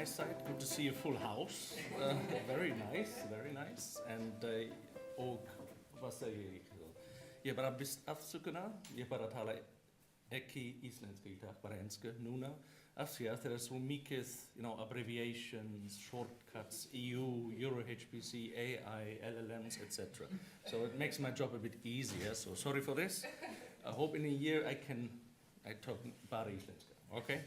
side. Good to see a full house. Very nice, very nice. And ook vad säger jag? Jag bara bist afsukna. Jag bara talar ekki isländska idag, bara engelska núna. Afskia, there are so mycket, abbreviations, shortcuts, EU, Euro HPC, AI, LLMs, etc. So it makes my job a bit easier. So sorry for this. I hope in a year I talk bara isländska. Okay.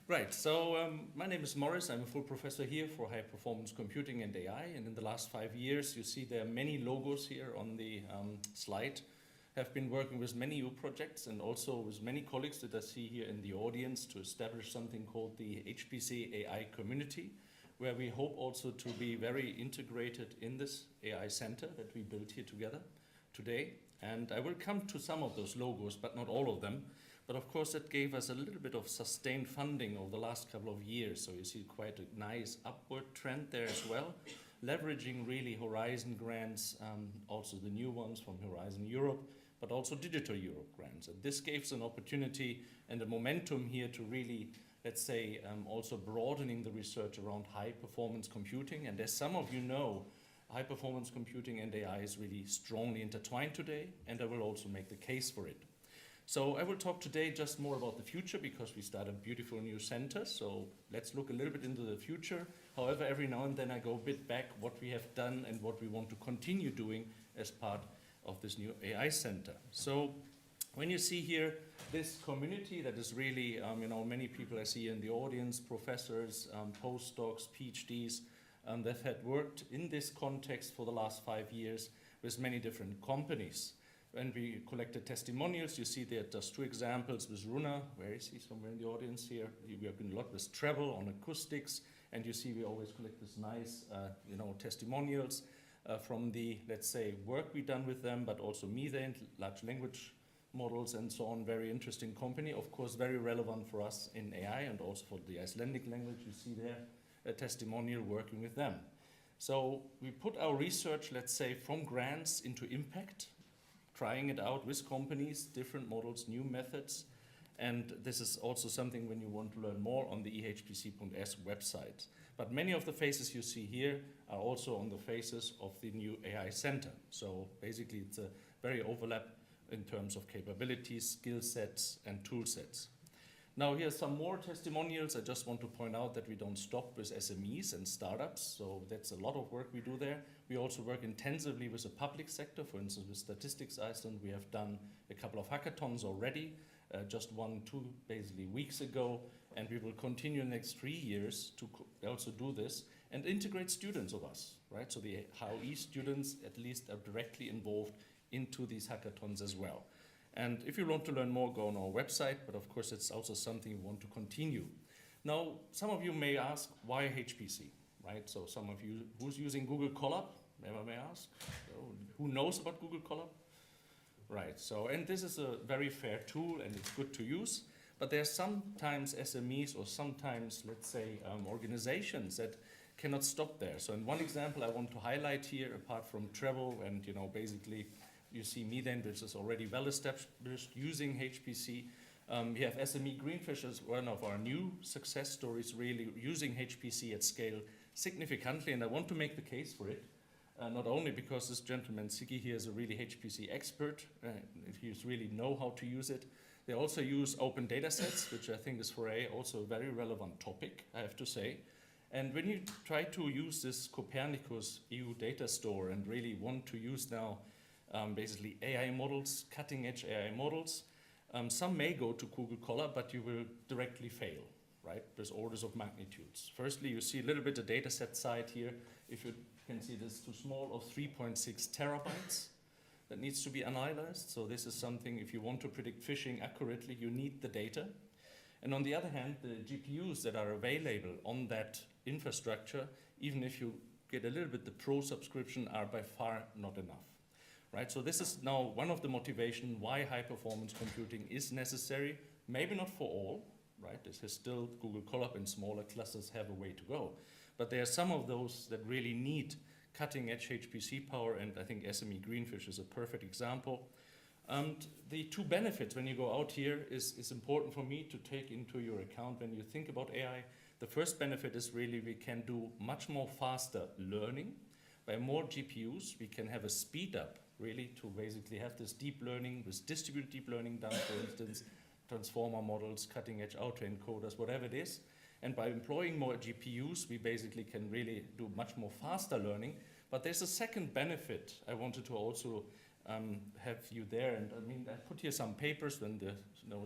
Right, so my name is Morris. I'm a full professor here for high performance computing and AI. And in the last 5 years, you see there are many logos here on the slide. Have been working with many EU projects and also with many colleagues that I see here in the audience to establish something called the HPC AI community, where we hope also to be very integrated in this AI center that we built here together today. And I will come to some of those logos, but not all of them. But of course, that gave us a little bit of sustained funding over the last couple of years. So you see quite a nice upward trend there as well, leveraging really Horizon grants, also the new ones from Horizon Europe, but also Digital Europe grants. And this gives an opportunity and a momentum here to really, let's say, also broadening the research around high performance computing. And as some of you know, high performance computing and AI is really strongly intertwined today, and I will also make the case for it. So I will talk today just more about the future because we start a beautiful new center. So let's look a little bit into the future. However, every now and then I go a bit back what we have done and what we want to continue doing as part of this new AI center. So when you see here this community that is really, many people I see in the audience, professors, postdocs, PhDs, that had worked in this context for the last 5 years with many different companies. And we collected testimonials. You see there just 2 examples with Runa. Where is he? Somewhere in the audience here. We work a lot with travel on acoustics. And you see we always collect this nice, testimonials from the, let's say, work we've done with them, but also Methane, large language models and so on. Very interesting company. Of course, very relevant for us in AI and also for the Icelandic language. You see there a testimonial working with them. So we put our research, let's say, from grants into impact, trying it out with companies, different models, new methods. And this is also something when you want to learn more on the ehpc.s website. But many of the faces you see here are also on the faces of the new AI center. So basically it's a very overlap in terms of capabilities, skill sets, and tool sets. Now here's some more testimonials. I just want to point out that we don't stop with SMEs and startups, so that's a lot of work we do there. We also work intensively with the public sector. For instance, with Statistics Iceland, we have done a couple of hackathons already, just 1-2 basically weeks ago, and we will continue in the next 3 years to also do this and integrate students of us, right? So the HPC students at least are directly involved into these hackathons as well. And if you want to learn more, go on our website, but of course it's also something we want to continue. Now, some of you may ask, why HPC, right? So some of you, who's using Google Colab, may I ask? Who knows about Google Colab? Right, so, and this is a very fair tool and it's good to use, but there are sometimes SMEs or sometimes, let's say, organizations that cannot stop there. So in one example I want to highlight here, apart from travel and, basically, you see Methane, which is already well established using HPC. We have SME Greenfish as one of our new success stories, really using HPC at scale significantly, and I want to make the case for it. Not only because this gentleman, Siggy, here is a really HPC expert, he really know how to use it. They also use open data sets, which I think is for also a very relevant topic, I have to say. And when you try to use this Copernicus EU data store and really want to use now basically AI models, cutting-edge AI models. Some may go to Google Colab, but you will directly fail, right? There's orders of magnitudes. Firstly, you see a little bit the data set side here. If you can see this too small, of 3.6 terabytes that needs to be analyzed. So this is something, if you want to predict phishing accurately, you need the data. And on the other hand, the GPUs that are available on that infrastructure, even if you get a little bit the pro subscription, are by far not enough. Right, so this is now one of the motivations why high-performance computing is necessary. Maybe not for all, right? This is still Google Colab and smaller clusters have a way to go. But there are some of those that really need cutting-edge HPC power, and I think SME Greenfish is a perfect example. And the 2 benefits when you go out here is important for me to take into your account when you think about AI. The first benefit is really we can do much more faster learning. By more GPUs, we can have a speed up, really, to basically have this deep learning, with distributed deep learning done, for instance, transformer models, cutting edge autoencoders, whatever it is. And by employing more GPUs, we basically can really do much more faster learning. But there's a second benefit I wanted to also have you there. And I mean, I put here some papers. When the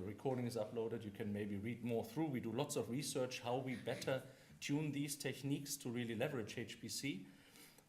recording is uploaded, you can maybe read more through. We do lots of research how we better tune these techniques to really leverage HPC.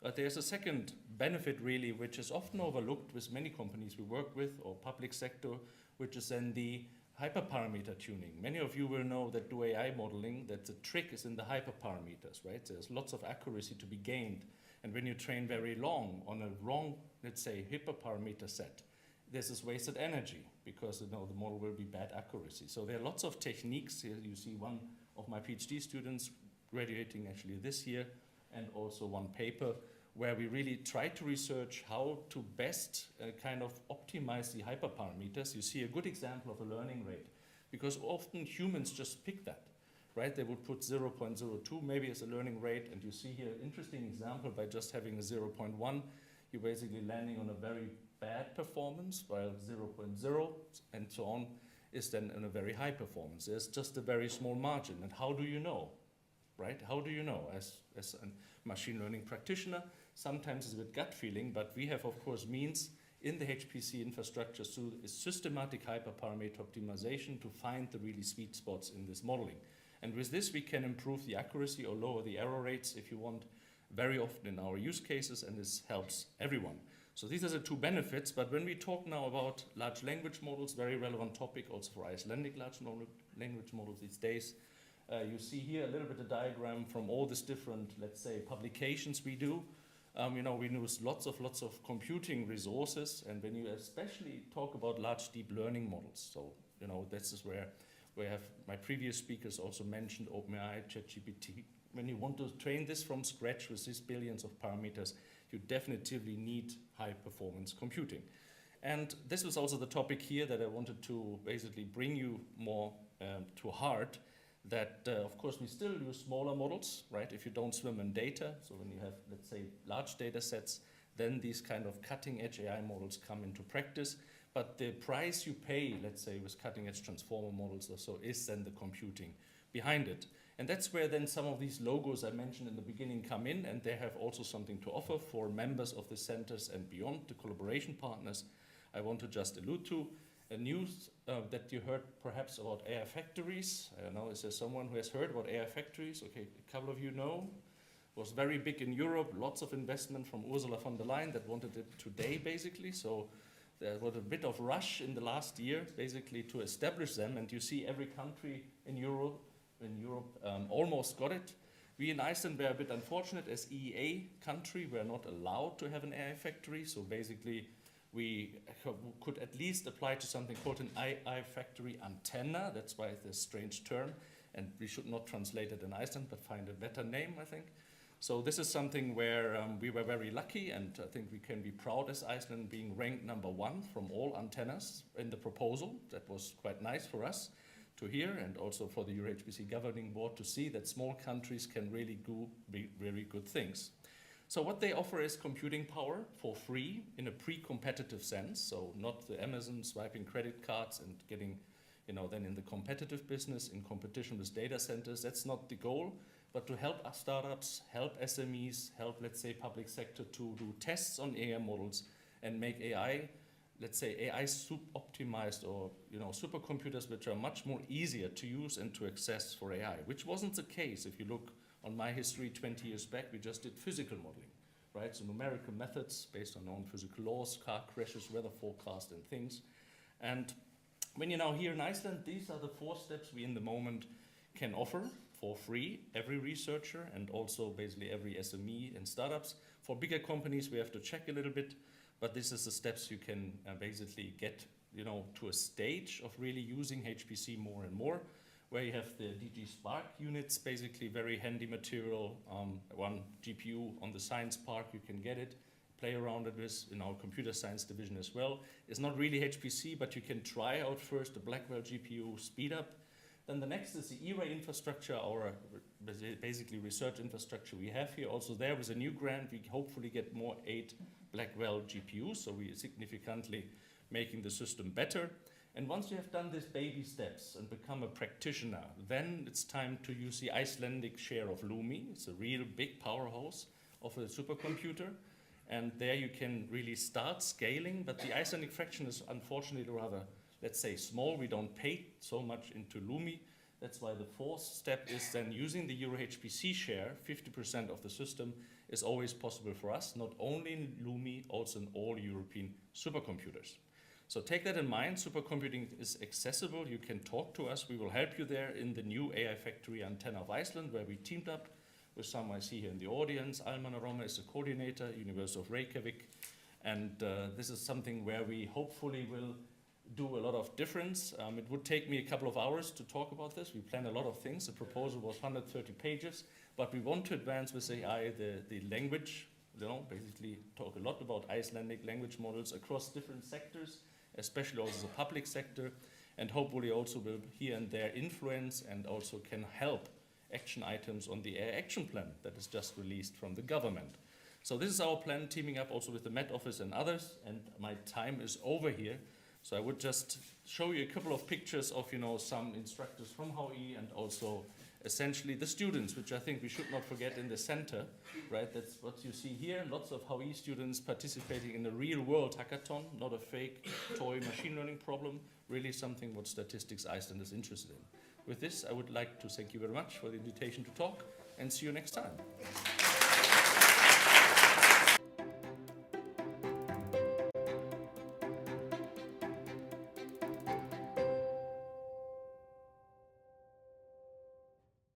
But there's a second benefit really, which is often overlooked with many companies we work with or public sector, which is then the hyperparameter tuning. Many of you will know that do AI modeling, that the trick is in the hyperparameters, right? There's lots of accuracy to be gained. And when you train very long on a wrong, let's say, hyperparameter set, this is wasted energy because the model will be bad accuracy. So there are lots of techniques. Here you see one of my PhD students graduating actually this year, and also one paper where we really try to research how to best kind of optimize the hyperparameters. You see a good example of a learning rate, because often humans just pick that, right? They would put 0.02 maybe as a learning rate, and you see here an interesting example. By just having a 0.1, you're basically landing on a very bad performance, while 0.0 and so on is then in a very high performance. There's just a very small margin. And how do you know, right? How do you know? As a machine learning practitioner, sometimes it's a bit gut feeling, but we have, of course, means in the HPC infrastructure through systematic hyperparameter optimization to find the really sweet spots in this modeling. And with this, we can improve the accuracy or lower the error rates, if you want, very often in our use cases, and this helps everyone. So these are the two benefits. But when we talk now about large language models, very relevant topic also for Icelandic large language models these days, you see here a little bit of diagram from all these different, let's say, publications we do. We use lots of computing resources, and when you especially talk about large deep learning models, so this is where we have my previous speakers also mentioned OpenAI, ChatGPT. When you want to train this from scratch with these billions of parameters, you definitively need high performance computing. And this was also the topic here that I wanted to basically bring you more to heart. That, of course, we still use smaller models, right? If you don't swim in data, so when you have, let's say, large data sets, then these kind of cutting-edge AI models come into practice. But the price you pay, let's say, with cutting-edge transformer models or so, is then the computing behind it. And that's where then some of these logos I mentioned in the beginning come in, and they have also something to offer for members of the centers and beyond, the collaboration partners. I want to just allude to a news that you heard perhaps about AI factories. I don't know, is there someone who has heard about AI factories? Okay, a couple of you know. It was very big in Europe, lots of investment from Ursula von der Leyen that wanted it today, basically. So there was a bit of rush in the last year, basically, to establish them. And you see every country in Europe almost got it. We in Iceland were a bit unfortunate. As EEA country, we're not allowed to have an AI factory. So basically, we could at least apply to something called an AI-Factory Antenna. That's why it's a strange term, and we should not translate it in Iceland, but find a better name, I think. So this is something where we were very lucky, and I think we can be proud as Iceland being ranked #1 from all antennas in the proposal. That was quite nice for us to hear, and also for the EuroHPC governing board to see that small countries can really do very good things. So what they offer is computing power for free in a pre-competitive sense. So not the Amazon swiping credit cards and getting, then in the competitive business in competition with data centers. That's not the goal, but to help our startups, help SMEs, help, let's say, public sector to do tests on AI models and make AI, let's say, AI optimized or, supercomputers which are much more easier to use and to access for AI, which wasn't the case. If you look on my history 20 years back, we just did physical modeling, right? So numerical methods based on known physical laws, car crashes, weather forecast, and things. And when you're now here in Iceland, these are the 4 steps we in the moment can offer for free, every researcher and also basically every SME and startups. For bigger companies, we have to check a little bit, but this is the steps you can basically get, to a stage of really using HPC more and more, where you have the DG Spark units, basically very handy material, 1 GPU on the science park, you can get it, play around with this in our computer science division as well. It's not really HPC, but you can try out first the Blackwell GPU speed up. Then the next is the E-ray infrastructure, our basically research infrastructure we have here. Also there with a new grant, we hopefully get more 8 Blackwell GPUs, so we are significantly making the system better. And once you have done these baby steps and become a practitioner, then it's time to use the Icelandic share of LUMI. It's a real big powerhouse of a supercomputer. And there you can really start scaling, but the Icelandic fraction is unfortunately rather, let's say, small. We don't pay so much into LUMI. That's why the 4th step is then using the Euro HPC share. 50% of the system is always possible for us, not only in LUMI, also in all European supercomputers. So take that in mind. Supercomputing is accessible. You can talk to us. We will help you there in the new AI-Factory Antenna of Iceland, where we teamed up with some I see here in the audience. Alman Aroma is the coordinator, University of Reykjavik. And this is something where we hopefully will do a lot of difference. It would take me a couple of hours to talk about this. We plan a lot of things. The proposal was 130 pages, but we want to advance with AI the language, basically talk a lot about Icelandic language models across different sectors, especially also the public sector, and hopefully also will here and there influence and also can help action items on the AI action plan that is just released from the government. So this is our plan, teaming up also with the Met Office and others, and my time is over here. So I would just show you a couple of pictures of, some instructors from HPC and also essentially the students, which I think we should not forget in the center, right? That's what you see here. Lots of HPC students participating in a real world hackathon, not a fake toy machine learning problem, really something what Statistics Iceland is interested in. With this, I would like to thank you very much for the invitation to talk and see you next time.